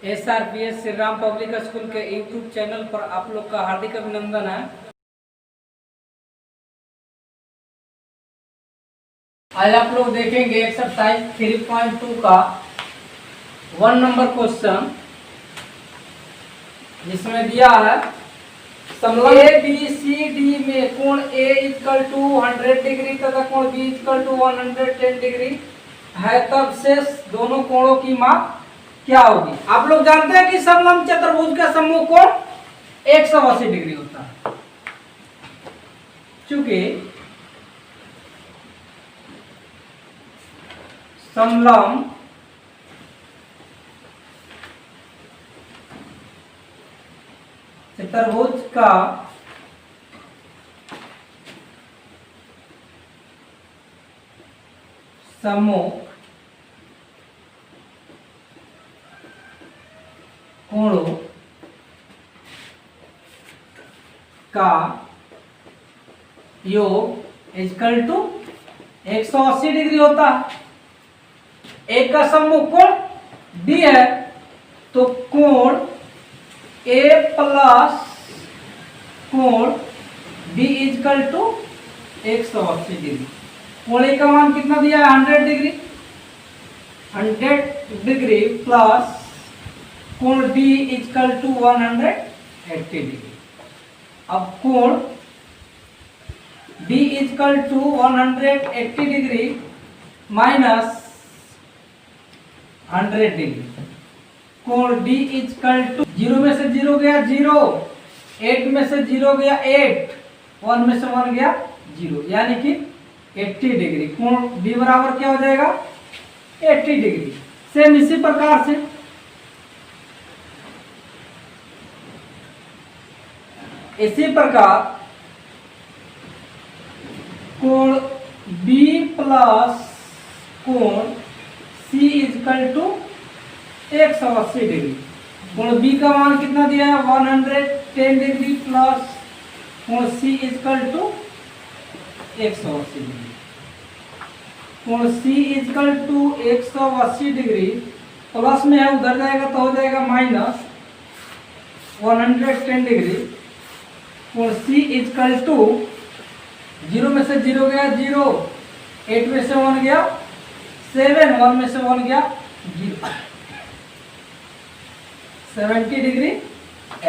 SRPS Shri Ram public school के YouTube channel पर आप लोग का हार्दिक अभिनंदन है। आज आप लोग देखेंगे एक्सरसाइज 3.2 का 1 नंबर क्वेश्चन, जिसमें दिया है समलंब ABCD में कोण A = 100 डिग्री तथा कोण B = 110 डिग्री है, तब शेष दोनों कोणों की माप क्या होगी। आप लोग जानते हैं कि समलंब चतुर्भुज का समूह कोण 180 डिग्री होता है। चूंकि समलंब चतुर्भुज का समूह कोणों का योग = 180 डिग्री होता है। एक का समूह कोण D है, तो कोण A प्लस कोण B = 180 डिग्री। कोण A का मान कितना दिया है? 100 डिग्री। 100 डिग्री प्लस कोण D = 180 डिग्री। अब कोण D = 180 डिग्री माइनस 100 डिग्री। कोण D = 0 में से 0 गया 0, 8 में से 0 गया 8, 1 में से 1 गया 0, यानी कि 80 डिग्री। कोण D बराबर क्या हो जाएगा? 80 डिग्री। सेम इसी प्रकार से कोण B प्लस कोण C = 180 डिग्री। कोण B का मान कितना दिया है? 110 डिग्री प्लस कोण C = 180 डिग्री। कोण C = 180 डिग्री प्लस में है, उधर जाएगा तो हो जाएगा माइनस 110 डिग्री। कोण C = 0 में से 0 गया 0, 8 में से 1 गया 7, 1 में से 1 गया 0, 70 डिग्री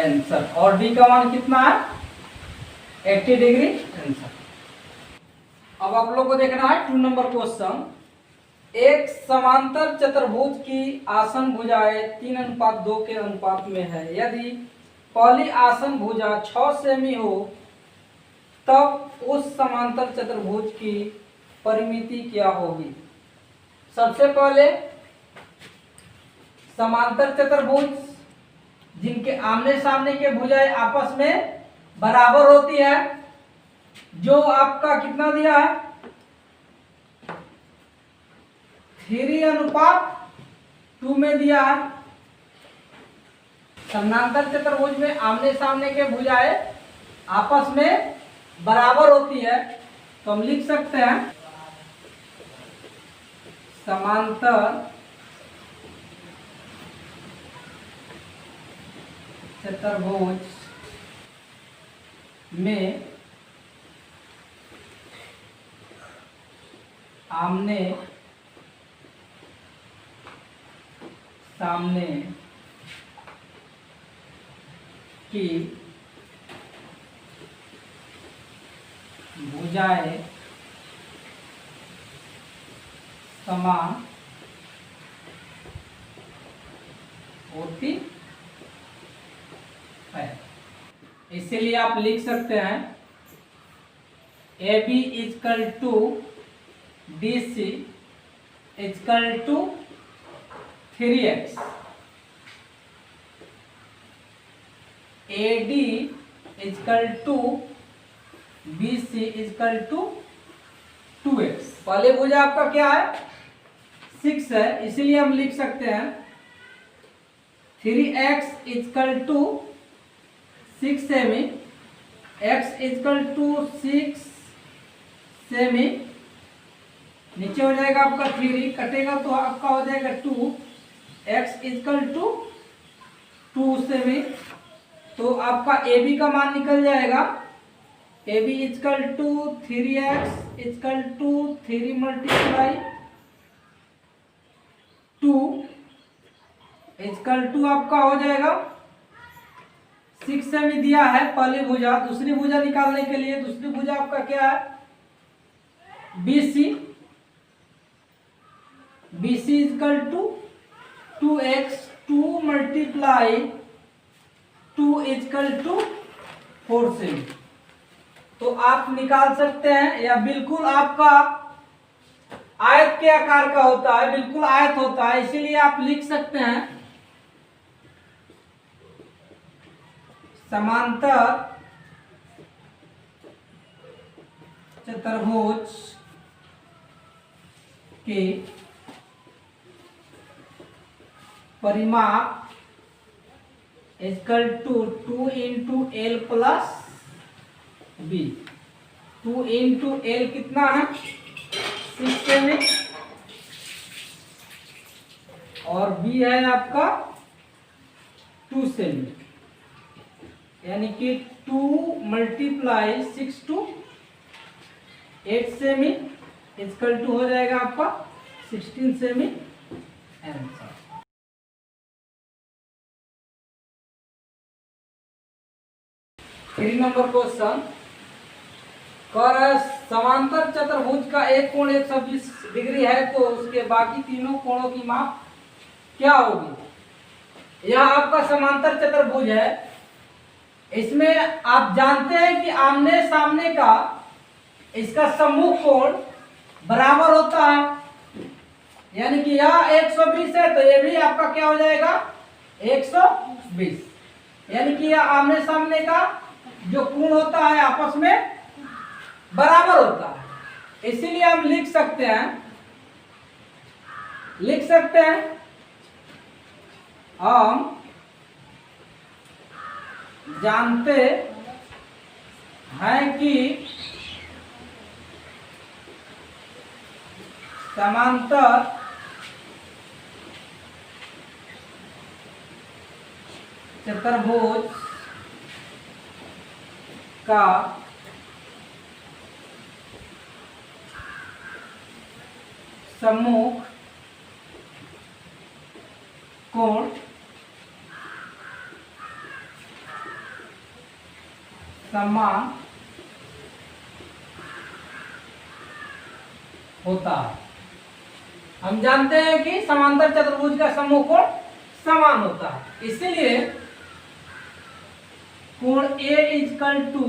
आंसर। और D का मान कितना है? 80 डिग्री आंसर। अब आप लोग को देखना है 2 नंबर क्वेश्चन। एक समांतर चतुर्भुज की आसन भुजाएं 3:2 के अनुपात में है। यदि पहली आसन भुजा 6 सेमी हो, तब उस समांतर चतुर्भुज की परिमिति क्या होगी। सबसे पहले समांतर चतुर्भुज जिनके आमने सामने के भुजाएं आपस में बराबर होती है, जो आपका कितना दिया है? 3:2 में दिया है। समांतर चतुर्भुज में आमने सामने के भुजाएं आपस में बराबर होती है, तो हम लिख सकते हैं समांतर चतुर्भुज में आमने सामने की भुजाएं समान होती है। इसीलिए आप लिख सकते हैं AB = DC = 3x, AD = BC = 2x। पहले भुजा आपका क्या है? 6 है, इसीलिए हम लिख सकते हैं 3x = 6 सेमी, x = 6 सेमी, नीचे हो जाएगा आपका 3, कटेगा तो आपका हो जाएगा 2, x = 2 सेमी, तो आपका ए बी का मान निकल जाएगा A B equal to 3x equal to 3 multiply 2 equal to आपका हो जाएगा 6 सेमी दिया है पहली भुजा। दूसरी भुजा निकालने के लिए दूसरी भुजा आपका क्या है B C, B C equal to 2x 2 multiply 2 equal to 4 सेमी। तो आप निकाल सकते हैं, या बिल्कुल आपका आयत के आकार का होता है, बिल्कुल आयत होता है, इसीलिए आप लिख सकते हैं समांतर चतुर्भुज के परिमाप equal to 2 into L plus B. 2 into L कितना है 6 सेमी, और बी है आपका 2 सेमी, यानी कि 2 मल्टीप्लाई 6 टू 8 सेमी इजकल टू हो जाएगा आपका 16 सेमी आंसर। 3 नंबर क्वेश्चन कर समांतर चतुर्भुज का एक कोण 120 डिग्री है, तो उसके बाकी तीनों कोणों की माप क्या होगी। यह आपका समांतर चतुर्भुज है, इसमें आप जानते हैं कि आमने सामने का इसका सम्मुख कोण बराबर होता है, यानी कि यह 120 है तो ये भी आपका क्या हो जाएगा 120, यानी कि यह आमने सामने का जो कोण होता है आपस में बराबर होता है। इसीलिए हम लिख सकते हैं हम जानते हैं कि समांतर चतुर्भुज का सम्मुख कोण समान होता है। हम जानते हैं कि समांतर चतुर्भुज का सम्मुख कोण समान होता है, इसीलिए कोण A इजकल टू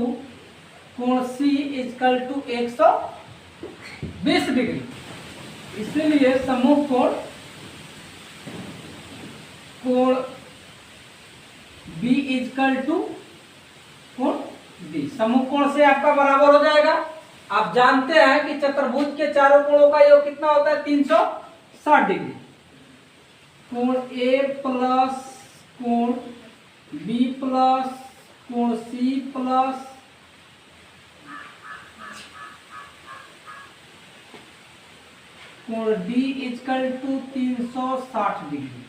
कोण C इजकल टू 120 डिग्री, इसलिए सम्मुख कोण B इजकल टू कोण D सम्मुख कोण से आपका बराबर हो जाएगा। आप जानते हैं कि चतुर्भुज के चारों कोणों का योग कितना होता है 360 डिग्री। कोण A प्लस कोण B प्लस कोण C प्लस कोण D इजकल टू 360 डिग्री।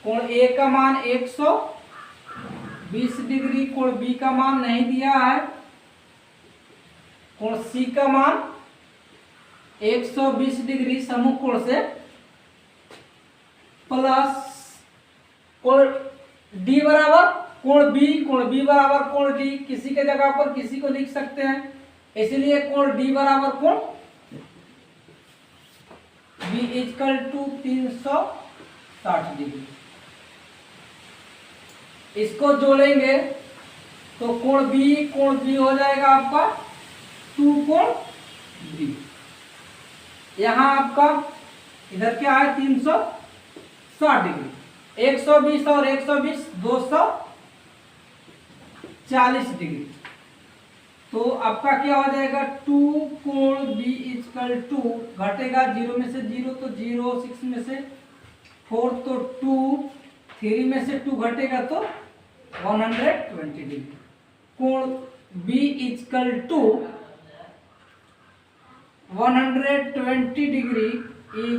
कोण A का मान 120 डिग्री, कोण B का मान नहीं दिया है, कोण C का मान 120 डिग्री सम्मुख कोण से, प्लस कोण D बराबर कोण B बराबर कोण D, किसी के जगह पर किसी को लिख सकते हैं, इसलिए कोण D बराबर कोण B इजकल टू 360 डिग्री। इसको जोड़ेंगे तो कोण B हो जाएगा आपका 2 कोण B। यहां आपका इधर क्या है 360 डिग्री, 120 और 120 240 डिग्री, तो आपका क्या हो जाएगा 2 कोण B इजकल टू, घटेगा 0 में से 0 तो 0, 6 में से 4 तो 2, 3 में से 2 घटेगा तो 120 डिग्री। कोण B इजकल टू 120 डिग्री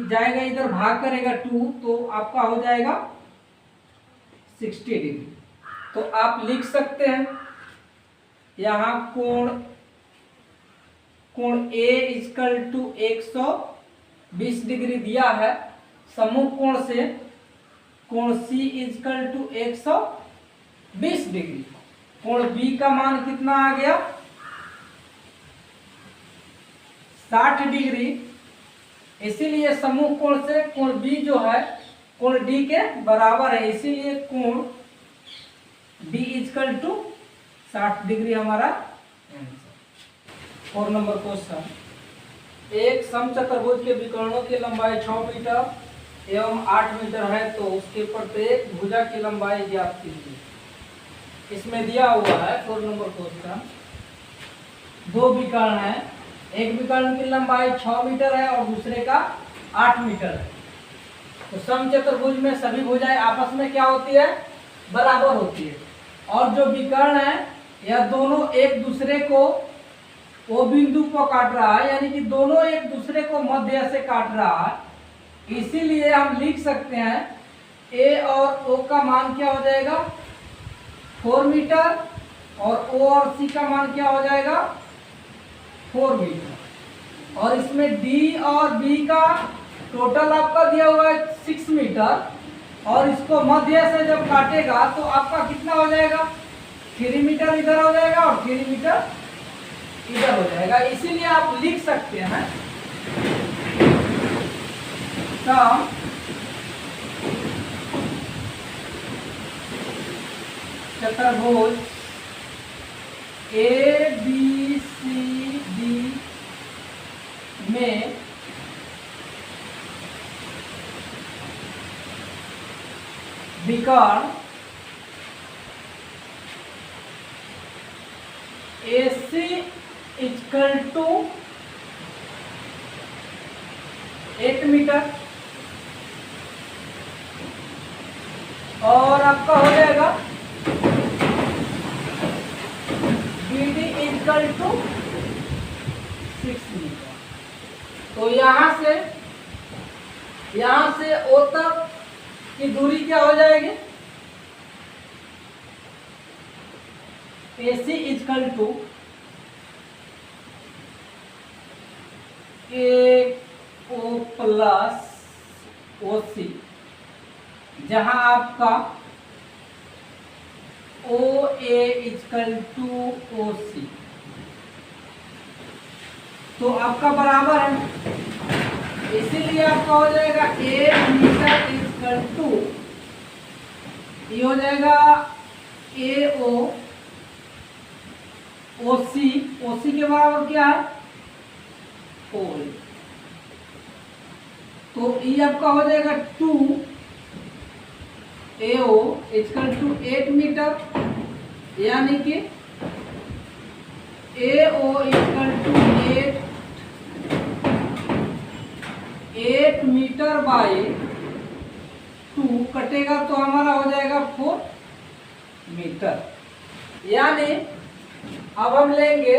जाएगा इधर भाग करेगा 2, तो आपका हो जाएगा 60 डिग्री। तो आप लिख सकते हैं यहाँ कोण ए इक्वल टू 120 डिग्री दिया है। समूह कोण से कोण सी इक्वल टू 120 डिग्री। कोण बी का मान कितना आ गया 60 डिग्री। इसीलिए समूह कोण से कोण बी जो है कोण डी के बराबर है, इसीलिए कोण डी इक्वल टू 60 डिग्री हमारा आंसर। 4 नंबर क्वेश्चन, एक समचतुर्भुज के विकर्णों की लंबाई 6 मीटर एवं 8 मीटर है तो उसके प्रत्येक भुजा की लंबाई ज्ञात कीजिए। इसमें दिया हुआ है 4 नंबर क्वेश्चन, दो विकर्ण है, एक विकर्ण की लंबाई 6 मीटर है और दूसरे का 8 मीटर है। तो समचतुर्भुज में सभी भुजाएं आपस में क्या होती है बराबर होती है, और जो विकर्ण है यह दोनों एक दूसरे को ओ बिंदु को काट रहा है, यानी कि दोनों एक दूसरे को मध्य से काट रहा है। इसीलिए हम लिख सकते हैं ए और ओ का मान क्या हो जाएगा 4 मीटर और ओ और सी का मान क्या हो जाएगा 4 मीटर। और इसमें डी और बी का टोटल आपका दिया हुआ है 6 मीटर, और इसको मध्य से जब काटेगा तो आपका कितना हो जाएगा 3 मीटर इधर हो जाएगा और 3 मीटर इधर हो जाएगा। इसीलिए आप लिख सकते हैं सम चतुर्भुज ए बी सी डी में विकर्ण AC इक्वल टू 8 मीटर और आपका हो जाएगा BD इक्वल टू 6 मीटर। तो यहां से O तक की दूरी क्या हो जाएगी AC equal to AO plus OC, जहां आपका OA इक्वल टू OC तो आपका बराबर है। इसीलिए आपका हो जाएगा 8 मीटर इक्वल टू ये हो जाएगा AO OC के बराबर क्या है 4। तो ये आपका हो जाएगा 2 AO इक्वल टू 8 मीटर, यानी कि AO equal to 8 metre by 2 कटेगा तो हमारा हो जाएगा 4 मीटर। यानी अब हम लेंगे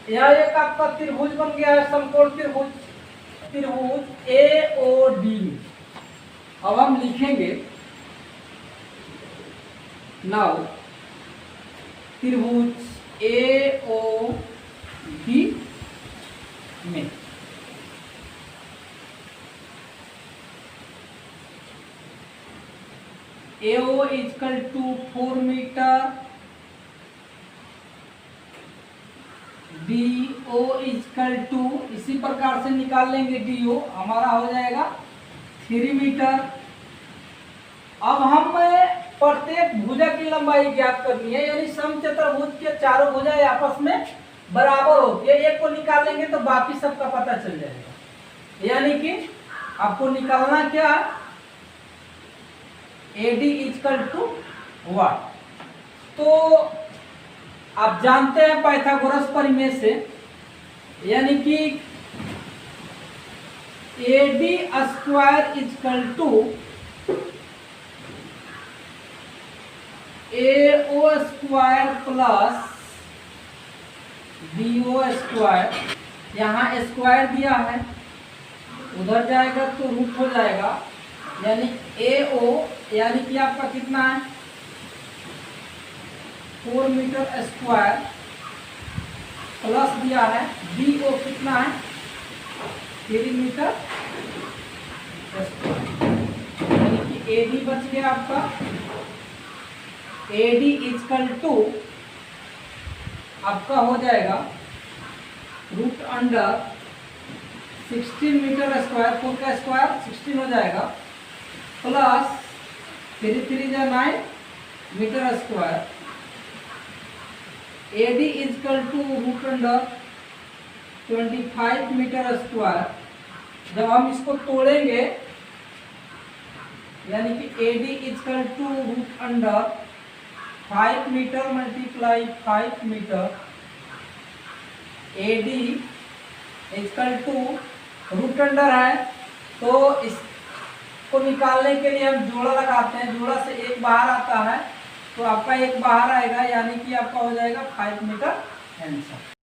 यह एक आपका त्रिभुज बन गया है समकोण त्रिभुज AOD। अब हम लिखेंगे नाउ त्रिभुज AOD में AO equal to 4 metre, DO equal to इसी प्रकार से निकाल लेंगे DO हमारा हो जाएगा 3 मीटर। अब हम प्रत्येक भुजा की लंबाई ज्ञात करनी है, यानी समचतुर्भुज के चारों भुजाएं आपस में बराबर होती है। एक को निकाल लेंगे तो बाकी सबका पता चल जाएगा। यानी कि आपको निकालना क्या है AD इक्वल टू व्हाट। तो आप जानते हैं पाइथागोरस प्रमेय से, यानी कि AD square equal to AO square plus BO square. यहाँ स्क्वायर दिया है उधर जाएगा तो रूट हो जाएगा, यानी AO यानी कि आपका कितना है 4 मीटर स्क्वायर प्लस दिया है DO कितना है 3 मीटर स्क्वायर, यानी कि AD बच गया आपका। AD इजकल टू आपका हो जाएगा रूट अंडर 16 मीटर स्क्वायर, 4 का स्क्वायर 16 हो जाएगा, प्लस 3 3 जा 9 metre square. AD equal to root under 25 metre square. जब हम इसको तोड़ेंगे यानी कि AD equal to root under 5 metre multiply 5 metre, AD equal to root under है तो इसको निकालने के लिए हम जोड़ा लगाते हैं, जोड़ा से एक बाहर आता है तो आपका एक बाहर आएगा, यानी कि आपका हो जाएगा 5 मीटर आंसर।